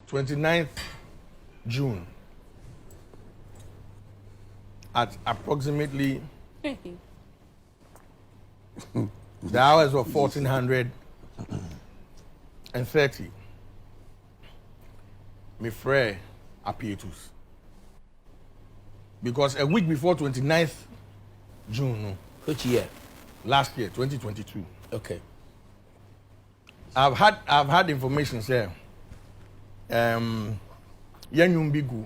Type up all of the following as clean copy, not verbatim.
29th June at approximately the hours of 1430. Me frère Appietus. Because a week before 29th June. Which year? Last year, 2022. Okay. I've had information there. Yenyum Bigu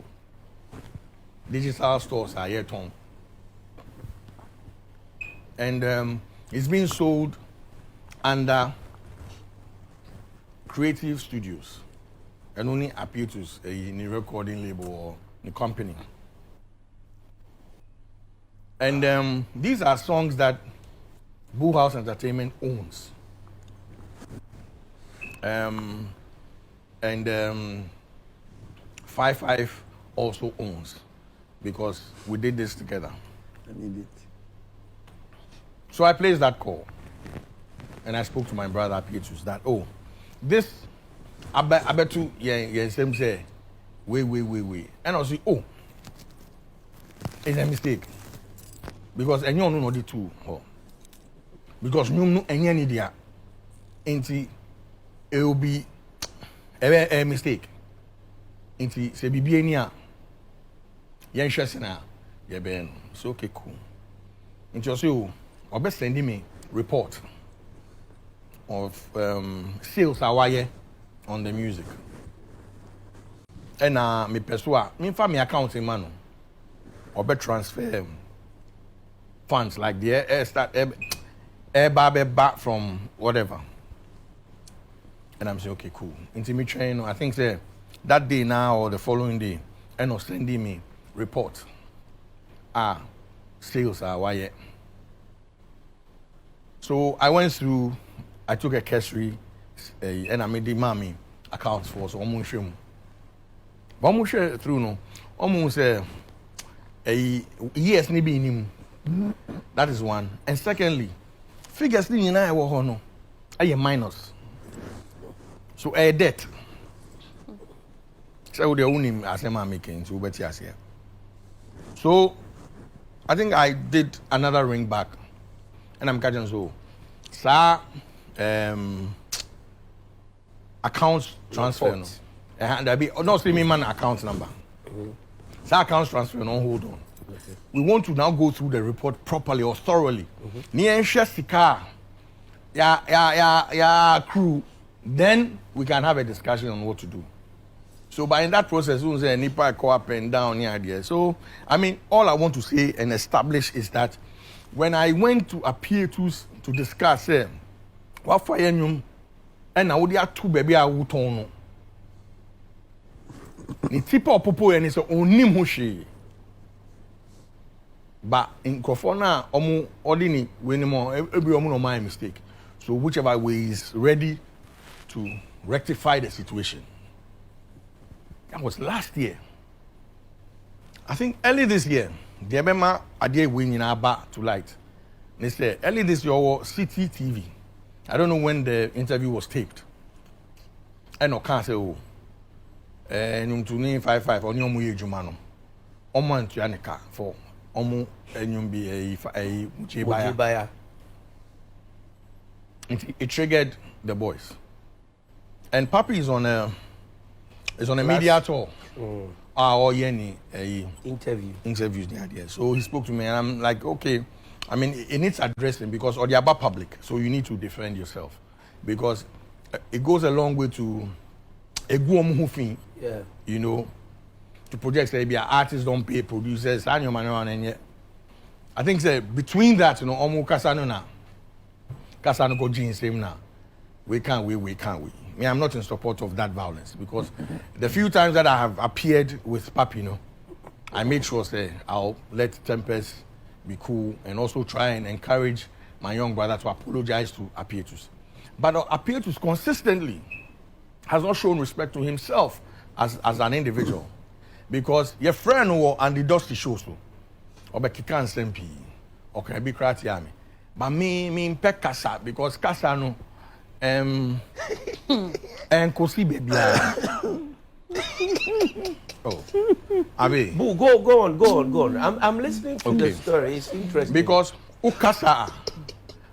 digital stores are yet on. And it's being sold under Creative Studios and only Appietus, a recording label or the company. And these are songs that Bullhaus Entertainment owns. And 55 also owns because we did this together. I need it. So I placed that call and I spoke to my brother Appietus that, this, I bet you, same say, wait. And I say, it's a mistake. Because any one know the two. Because you know any idea. It will be a mistake. Inti se bibi enia yen hwese na ye be no so okay cool. Inti also obe sending me report of sales awaye on the music. And me pessoa me fa me account in man obe transfer funds like the air back from whatever. And I'm saying okay cool. Inti me train I think say that day now or the following day, and sending me report. Sales are why. So I went through, I took a cursory, and I made the mommy accounts for so almost through no, almost yes, maybe in him. That is one. And secondly, figures in I were no, I am minus. So a debt. So the only as I'm making so better as here. So I think I did another ring back and I'm catching so accounts transfer no. And there be no see me man account number. So accounts transfer no hold on. Okay. We want to now go through the report properly or thoroughly. Ni ensure sika ya crew, then we can have a discussion on what to do. So by in that process, we say Nipa go up and down here idea. So I mean, all I want to say and establish is that when I went to Appietus to discuss what for you and I would have two baby I would on. Ni tipo popo and it's only mushi. But in Kofona, omu ordini when more every no my mistake. So whichever way is ready to rectify the situation. That was last year. I think early this year, the Ebema idea winning our back to light. They said early this year, City TV. I don't know when the interview was taped. And I can't say, and to name 55 on your muye jumano. Omo Antianica for Omo and you be a buyer. It triggered the boys. And Papi is on a media tour. Or any interviews the idea. So he spoke to me and I'm like, okay, I mean it needs addressing because or the about public, so you need to defend yourself. Because it goes a long way to a good you know, to project maybe artists don't pay producers, and your man and yet. I think between that, you know, Omu Kasano na Kasano go jeans same now. We can't. Me, I'm not in support of that violence because the few times that I have appeared with Papi, you know, I made sure I'll let tempers be cool and also try and encourage my young brother to apologize to Appietus. But Appietus consistently has not shown respect to himself as an individual because your friend and the dusty shows or be kikan sempi or can be kratiami. But me pek kasa because kasa no and kosi baby Oh, Abi. Bull, go on. I'm listening to the story. It's interesting. Because ukasa,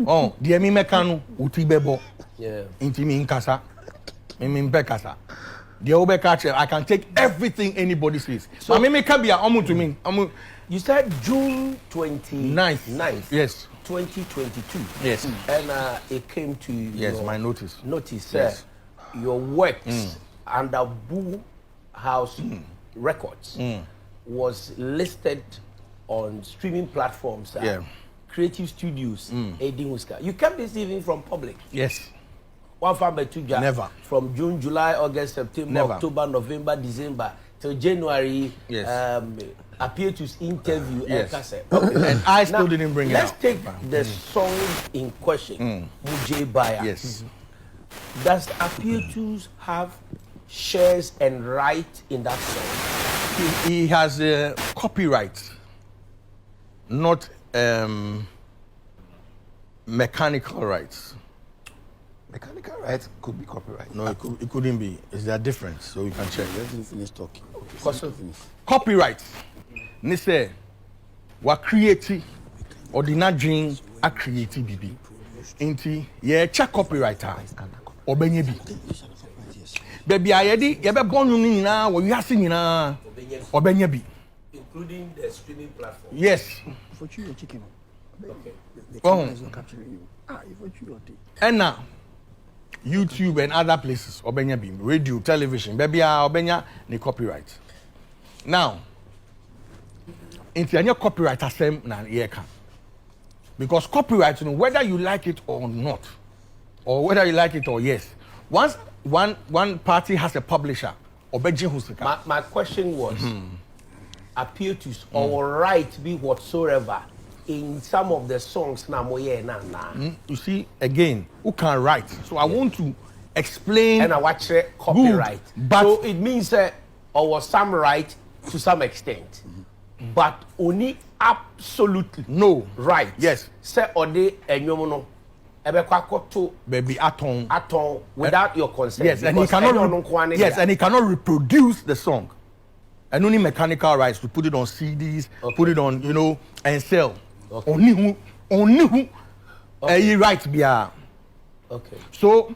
oh, the emi mekanu utibebo. Yeah. Intimi nkasa, emi mpekasa. The obeka I can take everything anybody says. So I me kabia omu to me. You said June 29th. Yes. 2022. Yes. And it came to my notice. Yes. Your works under Bullhaus Records was listed on streaming platforms. Creative Studios. You kept this even from public. Yes. One farm by two jobs. Never. From June, July, August, September, Never. October, November, December till January. Yes. Appietus interview. Yes. And I still didn't bring it out. Let's take the song in question. Muje Baya. Yes. Does Appietus have shares and right in that song? He has copyright, not mechanical rights. Mechanical rights could be copyright. No, it couldn't be. Is there a difference? So you can check. Let him finish talking. Okay. Copyright. Ni say, wa create or the na dream a create bibi. Inti ye check copywriter or benye bi. Baby ayedi ye be bonu ni nyina wo wiase nyina or benye bi. Including the streaming platform. Yes. For you chicken. Okay. The camera is not capturing you. For you. And now YouTube and other places obenya bi radio television baby obenya ni copyright. Now into any copyright asem na yeka. Because copyright, whether you like it or not, or whether you like it or yes, once one party has a publisher, my question was, Appietus or right be whatsoever in some of the songs You see, again, who can write? So I want to explain. And I watch it copyright. But so it means or some right to some extent. But only absolutely no right. Yes. Say ode enyomo no to baby aton without your consent. Yes, and he cannot and he cannot reproduce the song. And only mechanical rights to put it on CDs, put it on, and sell. Only who right be. Okay. So